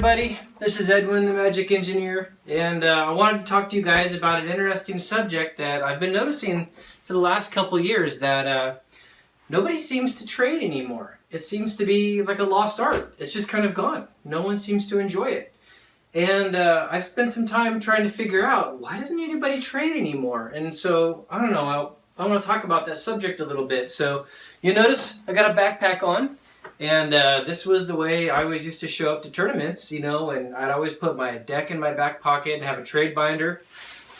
everybody, this is Edwin, the Magic Engineer, and I wanted to talk to you guys about an interesting subject that I've been noticing for the last couple years, that nobody seems to trade anymore. It seems to be like a lost art. It's just kind of gone. No one seems to enjoy it. And I've spent some time trying to figure out, why doesn't anybody trade anymore? And so, I don't know, I want to talk about that subject a little bit. So, you notice I got a backpack on. And this was the way I always used to show up to tournaments, you know, and I'd always put my deck in my back pocket and have a trade binder.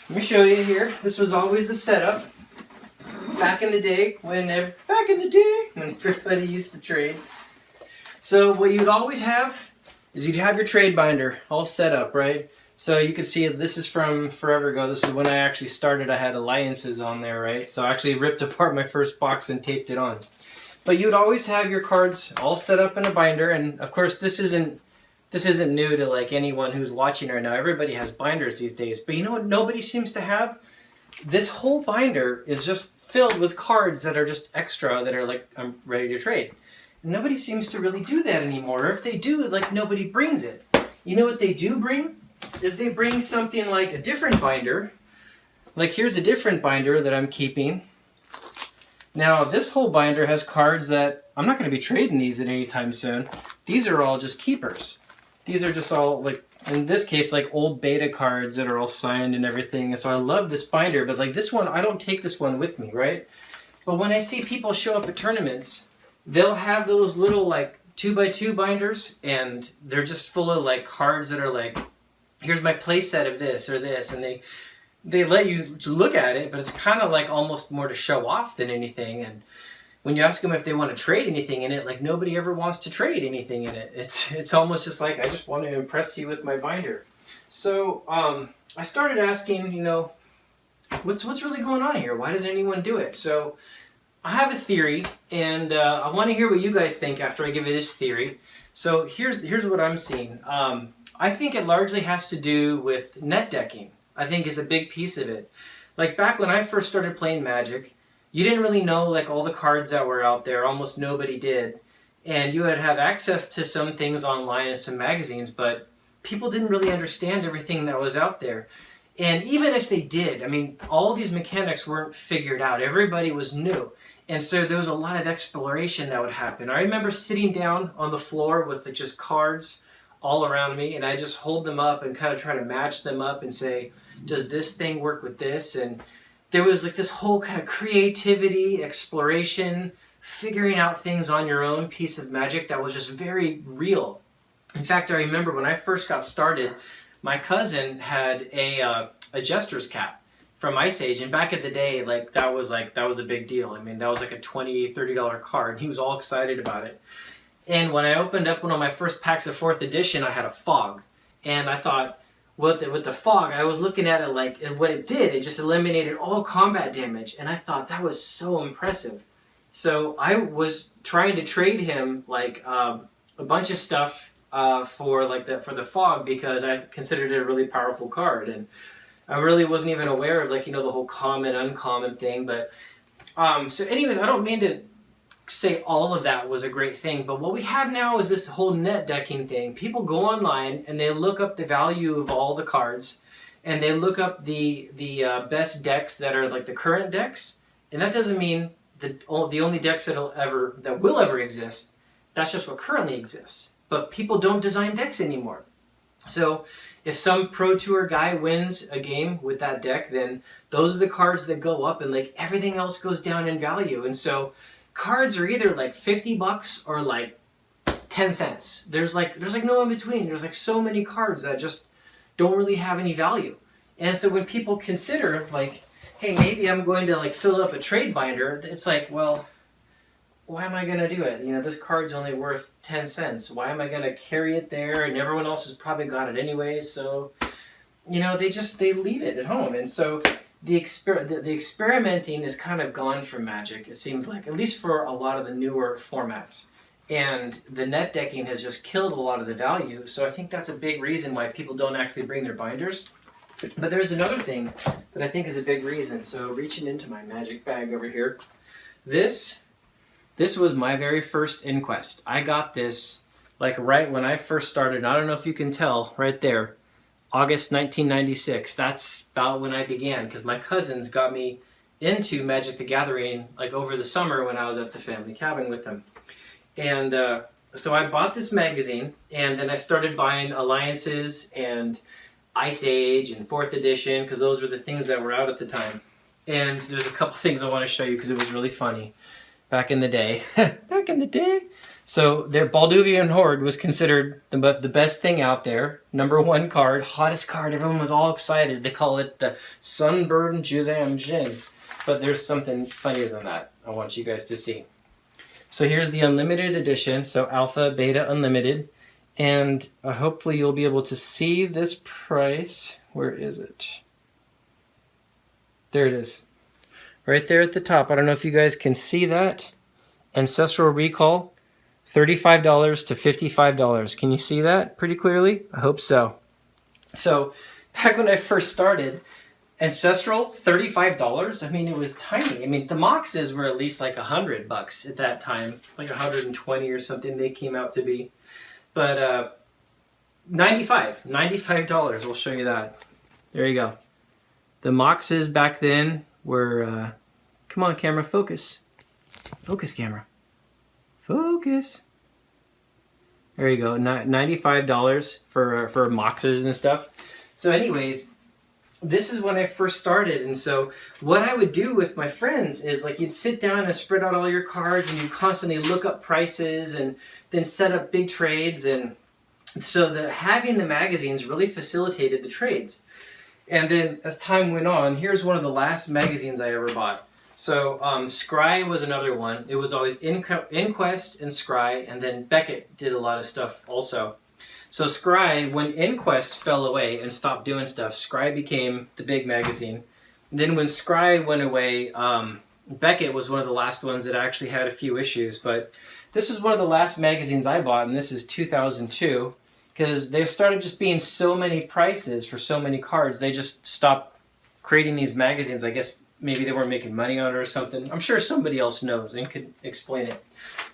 Let me show you here. This was always the setup back in the day when everybody used to trade. So what you'd always have is you'd have your trade binder all set up, right? So you can see this is from forever ago. This is when I actually started. I had alliances on there, right? So I actually ripped apart my first box and taped it on. But you'd always have your cards all set up in a binder, and of course this isn't new to like anyone who's watching right now. Everybody has binders these days. But you know what nobody seems to have? This whole binder is just filled with cards that are just extra, that are like, I'm ready to trade. Nobody seems to really do that anymore. Or if they do, like, nobody brings it. You know what they do bring? Is they bring something like a different binder. Like here's a different binder that I'm keeping. Now, this whole binder has cards that I'm not going to be trading these at any time soon. These are all just keepers. These are just all, like, in this case, like old beta cards that are all signed and everything. And so I love this binder, but like this one, I don't take this one with me, right? But when I see people show up at tournaments, they'll have those little like 2x2 binders, and they're just full of like cards that are like, here's my play set of this or this, and they let you look at it, but it's kind of like almost more to show off than anything. And when you ask them if they want to trade anything in it, like nobody ever wants to trade anything in it. It's almost just like, I just want to impress you with my binder. So I started asking, you know, what's really going on here? Why doesn't anyone do it? So I have a theory, and I want to hear what you guys think after I give you this theory. So here's what I'm seeing. I think it largely has to do with net decking. I think is a big piece of it. Like back when I first started playing Magic, you didn't really know like all the cards that were out there. Almost nobody did. And you would have access to some things online and some magazines, but people didn't really understand everything that was out there. And even if they did, I mean, all these mechanics weren't figured out. Everybody was new. And so there was a lot of exploration that would happen. I remember sitting down on the floor with just cards all around me, and I just hold them up and kind of try to match them up and say, does this thing work with this? And there was like this whole kind of creativity, exploration, figuring out things on your own piece of Magic that was just very real. In fact, I remember when I first got started, my cousin had a Jester's cap from Ice Age, and back in the day, that was a big deal. I mean, that was like a $20, $30 card, and he was all excited about it. And when I opened up one of my first packs of 4th edition, I had a fog, and I thought, with the fog, I was looking at it like, and what it did, it just eliminated all combat damage, and I thought that was so impressive. So I was trying to trade him like a bunch of stuff for the fog, because I considered it a really powerful card, and I really wasn't even aware of the whole common uncommon thing. But so anyways, I don't mean to say all of that was a great thing, but what we have now is this whole net decking thing. People go online and they look up the value of all the cards, and they look up the best decks that are like the current decks, and that doesn't mean the only decks that will ever exist. That's just what currently exists. But people don't design decks anymore. So if some Pro Tour guy wins a game with that deck, then those are the cards that go up, and like everything else goes down in value. And so cards are either like $50 or like 10 cents. There's like no in between. There's like so many cards that just don't really have any value. And so when people consider like, hey, maybe I'm going to like fill up a trade binder, it's like, well, why am I going to do it? You know, this card's only worth 10 cents. Why am I going to carry it there? And everyone else has probably got it anyway. So, you know, they leave it at home. And so the experimenting is kind of gone from Magic, it seems like, at least for a lot of the newer formats. And the net decking has just killed a lot of the value. So I think that's a big reason why people don't actually bring their binders. But there's another thing that I think is a big reason. So reaching into my Magic bag over here, this was my very first Inquest. I got this like right when I first started. I don't know if you can tell right there, August 1996. That's about when I began, because my cousins got me into Magic the Gathering like over the summer when I was at the family cabin with them. And so I bought this magazine, and then I started buying Alliances and Ice Age and 4th edition, because those were the things that were out at the time. And there's a couple things I want to show you because it was really funny back in the day. Back in the day. So their Balduvian Horde was considered the best thing out there. #1 card, hottest card. Everyone was all excited. They call it the Sunburn Juzam Jin. But there's something funnier than that I want you guys to see. So here's the Unlimited edition. So Alpha, Beta, Unlimited. And hopefully you'll be able to see this price. Where is it? There it is. Right there at the top. I don't know if you guys can see that. Ancestral Recall, $35 to $55. Can you see that pretty clearly? I hope so. So back when I first started, Ancestral, $35. I mean, it was tiny. I mean, the Moxes were at least like $100 at that time, like 120 or something they came out to be. But $95. We'll show you that. There you go. The Moxes back then were, come on camera, focus. Focus camera. Focus. There you go, $95 for Moxes and stuff. So anyways, this is when I first started, and so what I would do with my friends is like you'd sit down and spread out all your cards, and you constantly look up prices and then set up big trades, and so having the magazines really facilitated the trades. And then as time went on, here's one of the last magazines I ever bought. So Scry was another one. It was always Inquest and Scry, and then Beckett did a lot of stuff also. So Scry, when Inquest fell away and stopped doing stuff, Scry became the big magazine. And then when Scry went away, Beckett was one of the last ones that actually had a few issues. But this was one of the last magazines I bought, and this is 2002. Because there started just being so many prices for so many cards, they just stopped creating these magazines. I guess maybe they weren't making money on it or something. I'm sure somebody else knows and could explain it.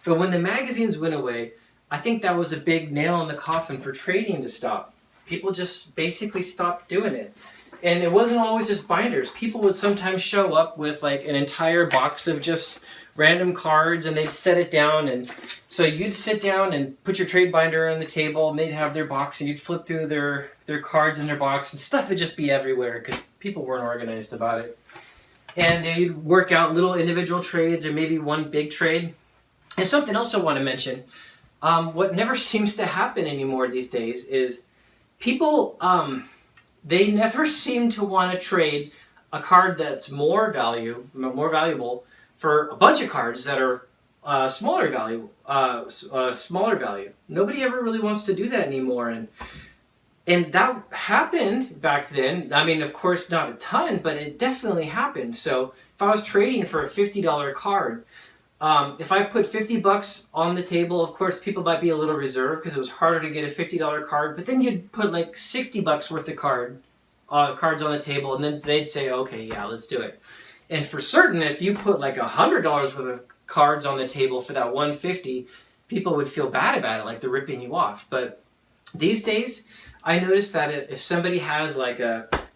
But when the magazines went away, I think that was a big nail in the coffin for trading to stop. People just basically stopped doing it. And it wasn't always just binders. People would sometimes show up with like an entire box of just random cards, and they'd set it down, and so you'd sit down and put your trade binder on the table, and they'd have their box, and you'd flip through their cards in their box, and stuff would just be everywhere because people weren't organized about it. And they'd work out little individual trades or maybe one big trade. And something else I want to mention, what never seems to happen anymore these days is people, they never seem to want to trade a card that's more valuable for a bunch of cards that are smaller value. Nobody ever really wants to do that anymore, and that happened back then. I mean, of course, not a ton, but it definitely happened. So if I was trading for a $50 card, if I put $50 on the table, of course, people might be a little reserved because it was harder to get a $50 card. But then you'd put like $60 worth of cards on the table, and then they'd say, "Okay, yeah, let's do it." And for certain, if you put like $100 worth of cards on the table for that $150, people would feel bad about it, like they're ripping you off. But these days, I noticed that if somebody has like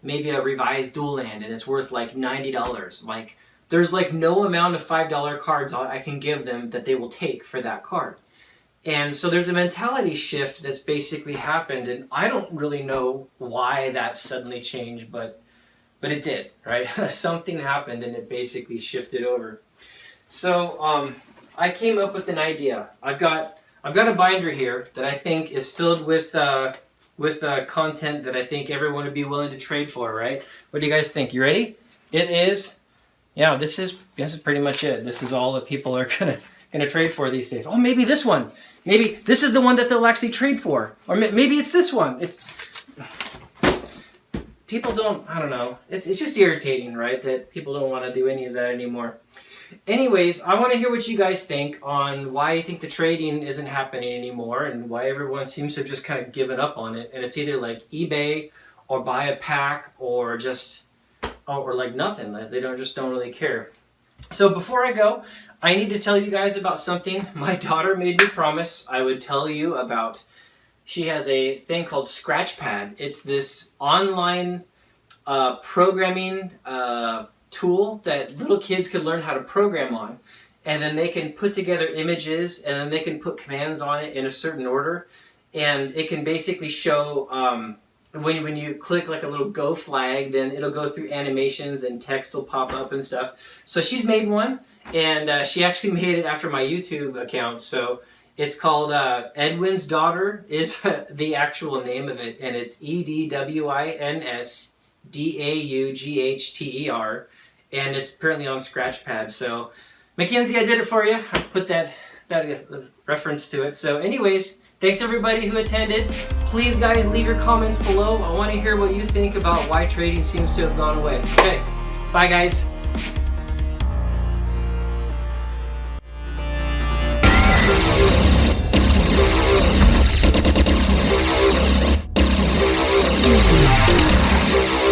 maybe a revised dual land and it's worth like $90, like there's like no amount of $5 cards I can give them that they will take for that card. And so there's a mentality shift that's basically happened, and I don't really know why that suddenly changed, but it did, right? Something happened and it basically shifted over. So I came up with an idea. I've got a binder here that I think is filled with content that I think everyone would be willing to trade for, right? What do you guys think? You ready? It is, yeah, this is pretty much it. This is all that people are gonna trade for these days. Oh, maybe this one. Maybe this is the one that they'll actually trade for. Or maybe it's this one. People don't, I don't know. It's just irritating, right? That people don't want to do any of that anymore. Anyways, I want to hear what you guys think on why you think the trading isn't happening anymore and why everyone seems to have just kind of given up on it. And it's either like eBay or buy a pack or just, or like nothing. Like they don't really care. So before I go, I need to tell you guys about something my daughter made me promise I would tell you about. She has a thing called Scratchpad. It's this online programming tool that little kids could learn how to program on. And then they can put together images, and then they can put commands on it in a certain order. And it can basically show, when you click like a little go flag, then it'll go through animations and text will pop up and stuff. So she's made one, and she actually made it after my YouTube account. So it's called Edwin's Daughter is the actual name of it, and it's EDWINSDAUGHTER, and it's apparently on Scratchpad. So Mackenzie, I did it for you. I put that reference to it. So anyways, thanks everybody who attended. Please guys, leave your comments below. I want to hear what you think about why trading seems to have gone away. Okay, bye guys.